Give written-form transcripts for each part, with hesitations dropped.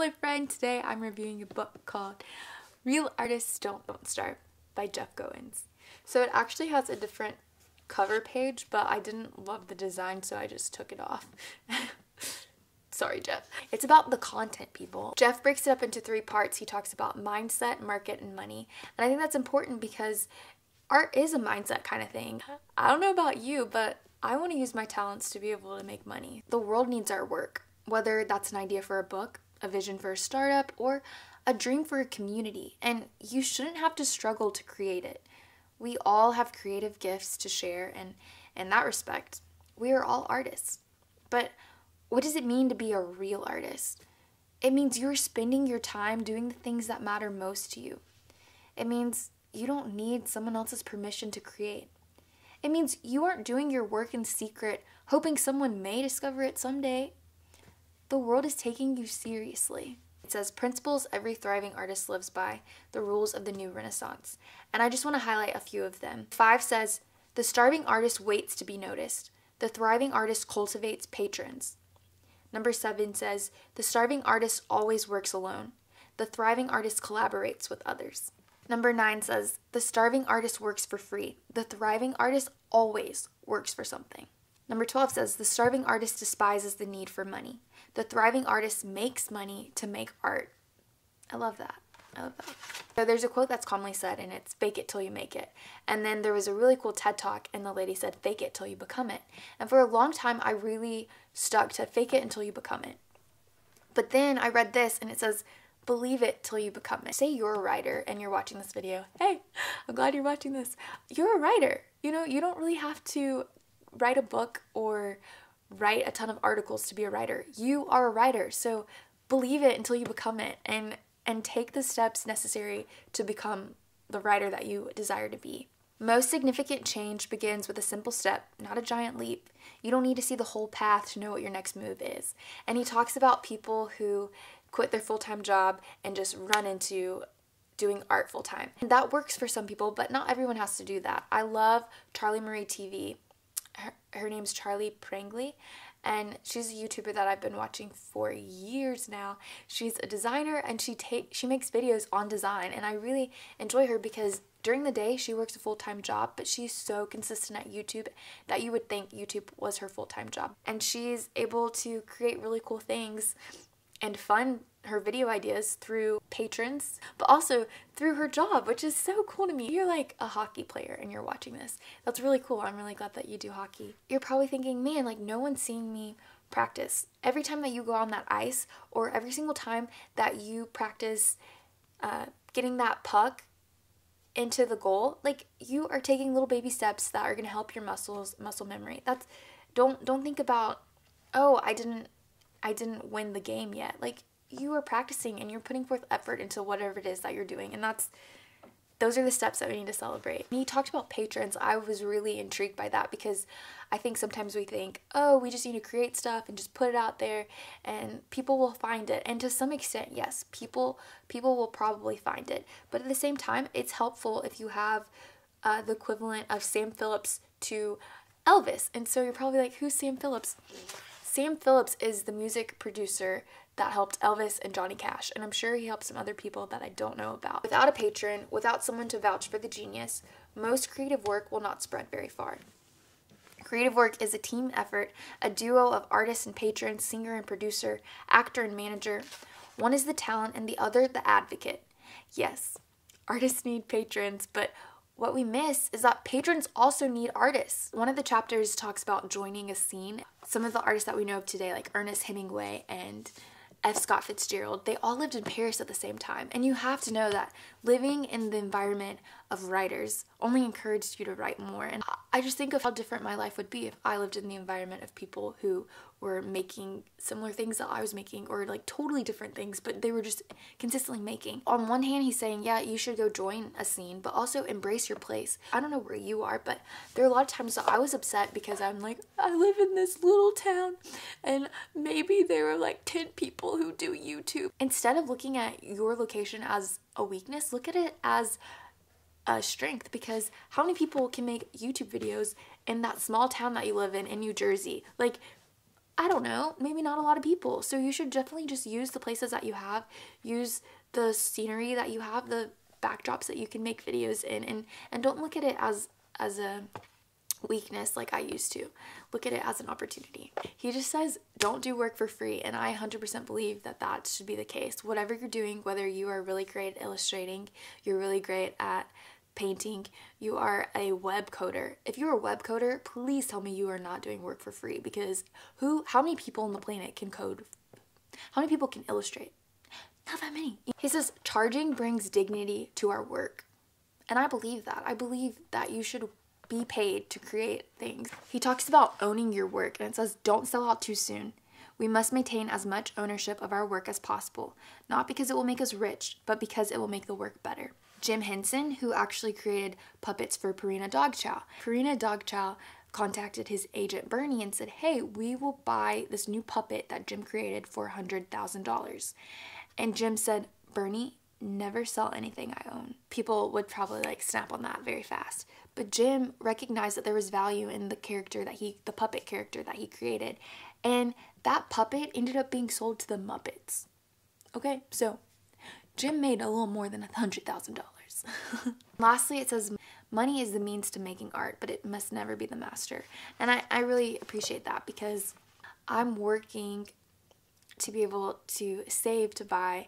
Hello friend, today I'm reviewing a book called Real Artists Don't Starve by Jeff Goins. So it actually has a different cover page, but I didn't love the design, so I just took it off. Sorry, Jeff. It's about the content, people. Jeff breaks it up into 3 parts. He talks about mindset, market, and money. And I think that's important because art is a mindset kind of thing. I don't know about you, but I want to use my talents to be able to make money. The world needs our work, whether that's an idea for a book, a vision for a startup, or a dream for a community. And you shouldn't have to struggle to create it. We all have creative gifts to share, and in that respect, we are all artists. But what does it mean to be a real artist? It means you're spending your time doing the things that matter most to you. It means you don't need someone else's permission to create. It means you aren't doing your work in secret, hoping someone may discover it someday. The world is taking you seriously. It says, principles every thriving artist lives by, the rules of the new Renaissance. And I just want to highlight a few of them. 5 says, the starving artist waits to be noticed. The thriving artist cultivates patrons. Number 7 says, the starving artist always works alone. The thriving artist collaborates with others. Number 9 says, the starving artist works for free. The thriving artist always works for something. Number 12 says, the starving artist despises the need for money. The thriving artist makes money to make art. I love that. I love that. So there's a quote that's commonly said, and it's fake it till you make it. And then there was a really cool TED Talk, and the lady said, fake it till you become it. And for a long time, I really stuck to fake it until you become it. But then I read this, and it says, believe it till you become it. Say you're a writer and you're watching this video. Hey, I'm glad you're watching this. You're a writer. You know, you don't really have to write a book or write a ton of articles to be a writer. You are a writer, so believe it until you become it, and take the steps necessary to become the writer that you desire to be. Most significant change begins with a simple step, not a giant leap. You don't need to see the whole path to know what your next move is. And he talks about people who quit their full-time job and just run into doing art full-time. And that works for some people, but not everyone has to do that. I love Charlie Marie TV. Her name's Charlie Prangley, and she's a YouTuber that I've been watching for years now. She's a designer, and she makes videos on design, and I really enjoy her because during the day she works a full-time job, but she's so consistent at YouTube that you would think YouTube was her full-time job. And she's able to create really cool things and fund her video ideas through patrons, but also through her job, which is so cool to me. You're like a hockey player and you're watching this. That's really cool. I'm really glad that you do hockey. You're probably thinking, man, like no one's seeing me practice. Every time that you go on that ice, or every single time that you practice getting that puck into the goal, like you are taking little baby steps that are going to help your muscle memory. Don't think about, oh, I didn't win the game yet. Like, you are practicing and you're putting forth effort into whatever it is that you're doing, and those are the steps that we need to celebrate. When he talked about patrons, I was really intrigued by that because I think sometimes we think, oh, we just need to create stuff and just put it out there and people will find it. And to some extent, yes, people will probably find it. But at the same time, it's helpful if you have the equivalent of Sam Phillips to Elvis. And so you're probably like, who's Sam Phillips? Sam Phillips is the music producer that helped Elvis and Johnny Cash, and I'm sure he helped some other people that I don't know about. Without a patron, without someone to vouch for the genius, most creative work will not spread very far. Creative work is a team effort, a duo of artist and patron, singer and producer, actor and manager. One is the talent and the other the advocate. Yes, artists need patrons, but what we miss is that patrons also need artists. One of the chapters talks about joining a scene. Some of the artists that we know of today, like Ernest Hemingway and F. Scott Fitzgerald, they all lived in Paris at the same time. And you have to know that living in the environment of writers only encouraged you to write more. And I just think of how different my life would be if I lived in the environment of people who were making similar things that I was making, or like totally different things, but they were just consistently making. On one hand, he's saying, yeah, you should go join a scene, but also embrace your place. I don't know where you are, but there are a lot of times that I was upset because I'm like, I live in this little town and maybe there are like 10 people who do YouTube. Instead of looking at your location as a weakness, look at it as a strength, because how many people can make YouTube videos in that small town that you live in New Jersey? Like, I don't know, maybe not a lot of people. So you should definitely just use the places that you have, use the scenery that you have, the backdrops that you can make videos in, and don't look at it as a weakness like I used to. Look at it as an opportunity. He just says don't do work for free, and I 100% believe that that should be the case. Whatever you're doing, whether you are really great at illustrating, you're really great at painting, you are a web coder. If you're a web coder, please tell me you are not doing work for free, because how many people on the planet can code? How many people can illustrate? Not that many. He says charging brings dignity to our work. And I believe that. I believe that you should be paid to create things. He talks about owning your work, and it says don't sell out too soon. We must maintain as much ownership of our work as possible, not because it will make us rich, but because it will make the work better. Jim Henson, who actually created puppets for Purina Dog Chow. Purina Dog Chow contacted his agent Bernie and said, hey, we will buy this new puppet that Jim created for $100,000. And Jim said, Bernie, never sell anything I own. People would probably like snap on that very fast. But Jim recognized that there was value in the character that the puppet character that he created. And that puppet ended up being sold to the Muppets. Okay, so Jim made a little more than $100,000. Lastly, it says, money is the means to making art, but it must never be the master. And I really appreciate that, because I'm working to be able to save to buy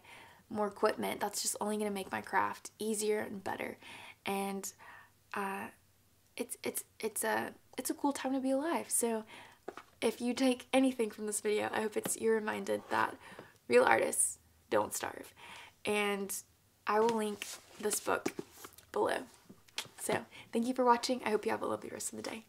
more equipment that's just only going to make my craft easier and better. And it's a cool time to be alive. So if you take anything from this video, I hope you're reminded that real artists don't starve. And I will link this book below. So thank you for watching. I hope you have a lovely rest of the day.